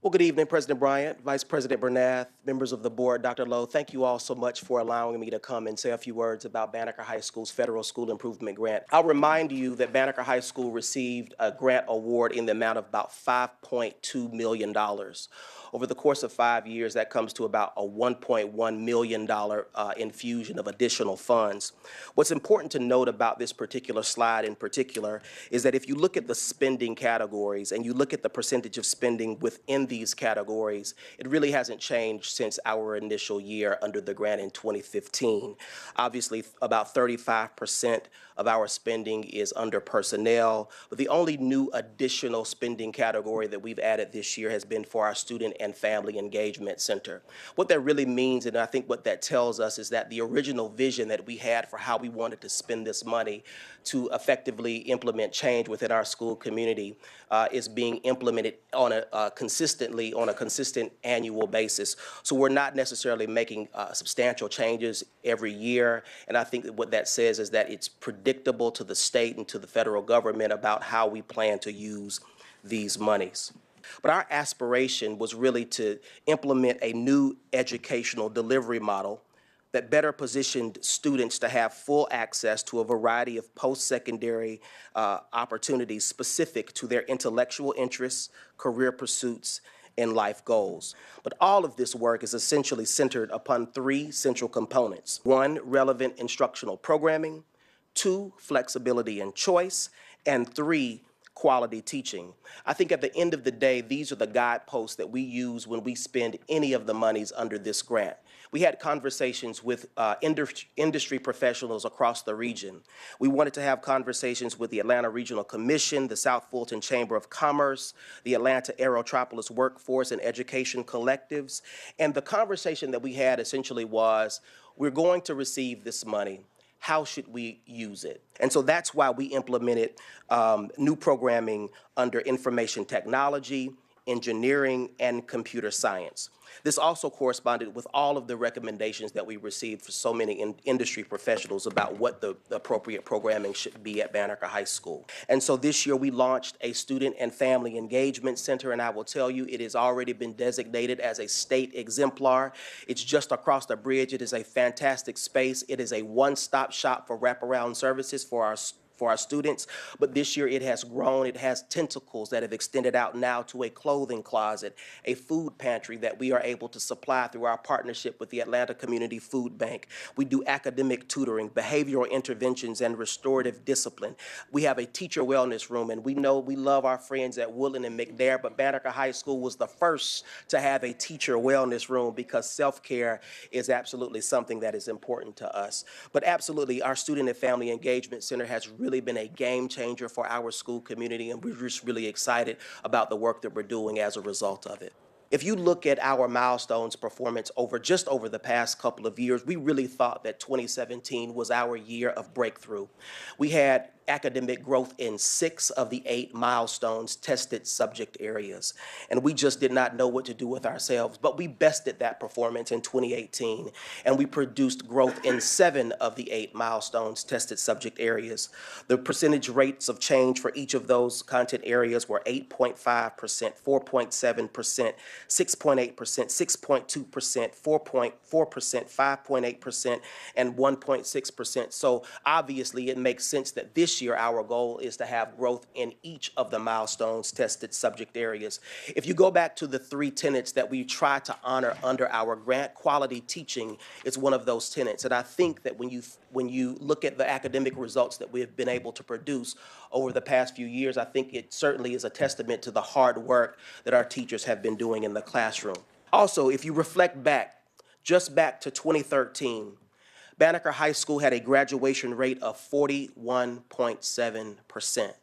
Well, good evening, President Bryant, Vice President Bernath, members of the board, Dr. Lowe. Thank you all so much for allowing me to come and say a few words about Banneker High School's Federal School Improvement Grant. I'll remind you that Banneker High School received a grant award in the amount of about $5.2 million. Over the course of 5 years, that comes to about a $1.1 million infusion of additional funds. What's important to note about this particular slide in particular is that if you look at the spending categories and you look at the percentage of spending within these categories, it really hasn't changed since our initial year under the grant in 2015. Obviously, about 35% of our spending is under personnel, but the only new additional spending category that we've added this year has been for our Student and Family Engagement Center. What that really means, and I think what that tells us, is that the original vision that we had for how we wanted to spend this money to effectively implement change within our school community is being implemented on a consistent annual basis. So we're not necessarily making substantial changes every year, and I think that what that says is that it's predictable to the state and to the federal government about how we plan to use these monies. But our aspiration was really to implement a new educational delivery model that better positioned students to have full access to a variety of post-secondary opportunities specific to their intellectual interests, career pursuits, and life goals. But all of this work is essentially centered upon three central components. One, relevant instructional programming. Two, flexibility and choice. And three, quality teaching. I think at the end of the day, these are the guideposts that we use when we spend any of the monies under this grant. We had conversations with industry professionals across the region. We wanted to have conversations with the Atlanta Regional Commission, the South Fulton Chamber of Commerce, the Atlanta Aerotropolis Workforce and Education Collectives. And the conversation that we had essentially was, we're going to receive this money. How should we use it? And so that's why we implemented new programming under information technology, engineering, and computer science. This also corresponded with all of the recommendations that we received for so many industry professionals about what the appropriate programming should be at Banneker High School. And so this year we launched a Student and Family Engagement Center, and I will tell you it has already been designated as a state exemplar. It's just across the bridge. It is a fantastic space. It is a one-stop shop for wraparound services for our students, but this year it has grown. It has tentacles that have extended out now to a clothing closet, a food pantry that we are able to supply through our partnership with the Atlanta Community Food Bank. We do academic tutoring, behavioral interventions, and restorative discipline. We have a teacher wellness room, and we know we love our friends at Woodland and McNair, but Banneker High School was the first to have a teacher wellness room because self-care is absolutely something that is important to us. But absolutely, our Student and Family Engagement Center has really been a game changer for our school community, and we're just really excited about the work that we're doing as a result of it. If you look at our Milestones performance over the past couple of years, we really thought that 2017 was our year of breakthrough. We had academic growth in 6 of the 8 milestones tested subject areas, and we just did not know what to do with ourselves, but we bested that performance in 2018, and we produced growth in 7 of the 8 milestones tested subject areas. The percentage rates of change for each of those content areas were 8.5%, 4.7%, 6.8%, 6.2%, 4.4%, 5.8%, and 1.6%. So obviously it makes sense that this year our goal is to have growth in each of the milestones tested subject areas. If you go back to the 3 tenets that we try to honor under our grant, quality teaching is one of those tenets. And I think that when you look at the academic results that we have been able to produce over the past few years, I think it certainly is a testament to the hard work that our teachers have been doing in the classroom. Also, if you reflect back, just back to 2013, Banneker High School had a graduation rate of 41.7%.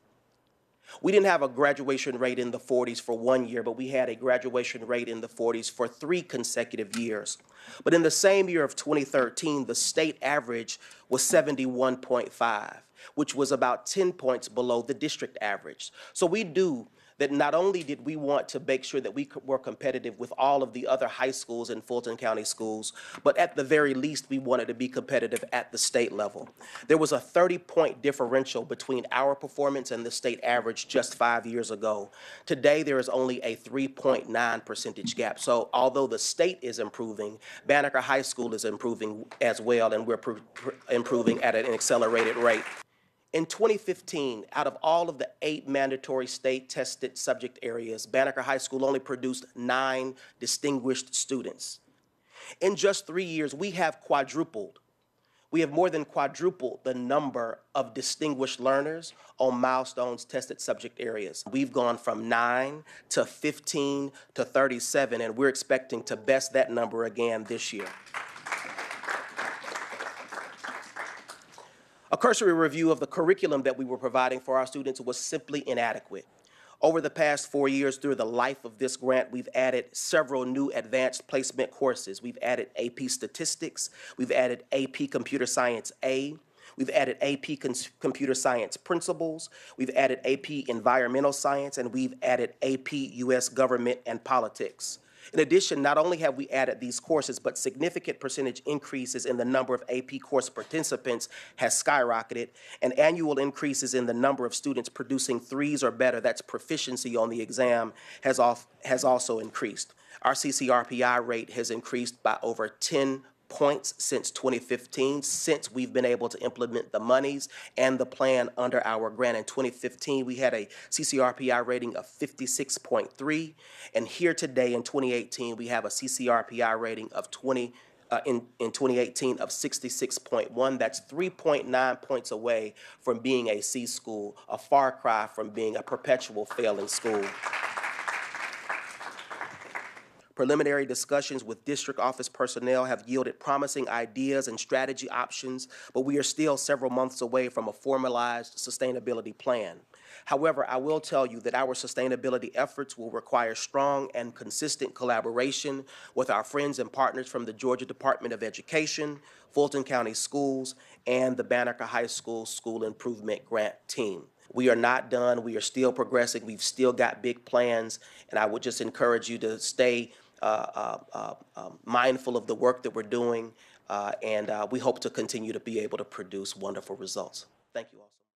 We didn't have a graduation rate in the 40s for 1 year, but we had a graduation rate in the 40s for 3 consecutive years. But in the same year of 2013, the state average was 71.5, which was about 10 points below the district average. So we do that not only did we want to make sure that we were competitive with all of the other high schools in Fulton County schools, but at the very least, we wanted to be competitive at the state level. There was a 30-point differential between our performance and the state average just 5 years ago. Today, there is only a 3.9 percentage gap. So although the state is improving, Banneker High School is improving as well, and we're improving at an accelerated rate. In 2015, out of all of the 8 mandatory state-tested subject areas, Banneker High School only produced 9 distinguished students. In just 3 years, we have quadrupled. We have more than quadrupled the number of distinguished learners on Milestones tested subject areas. We've gone from 9 to 15 to 37, and we're expecting to best that number again this year. A cursory review of the curriculum that we were providing for our students was simply inadequate. Over the past 4 years, through the life of this grant, we've added several new advanced placement courses. We've added AP Statistics, we've added AP Computer Science A, we've added AP Computer Science Principles, we've added AP Environmental Science, and we've added AP U.S. Government and Politics. In addition, not only have we added these courses, but significant percentage increases in the number of AP course participants has skyrocketed, and annual increases in the number of students producing 3s or better, that's proficiency on the exam, has also increased. Our CCRPI rate has increased by over 10 points since 2015, since we've been able to implement the monies and the plan under our grant. In 2015, we had a CCRPI rating of 56.3, and here today in 2018, we have a CCRPI rating of in 2018 of 66.1. That's 3.9 points away from being a C school, a far cry from being a perpetual failing school. Preliminary discussions with district office personnel have yielded promising ideas and strategy options, but we are still several months away from a formalized sustainability plan. However, I will tell you that our sustainability efforts will require strong and consistent collaboration with our friends and partners from the Georgia Department of Education, Fulton County Schools, and the Banneker High School School Improvement Grant Team. We are not done. We are still progressing. We've still got big plans, and I would just encourage you to stay mindful of the work that we're doing, and we hope to continue to be able to produce wonderful results. Thank you all.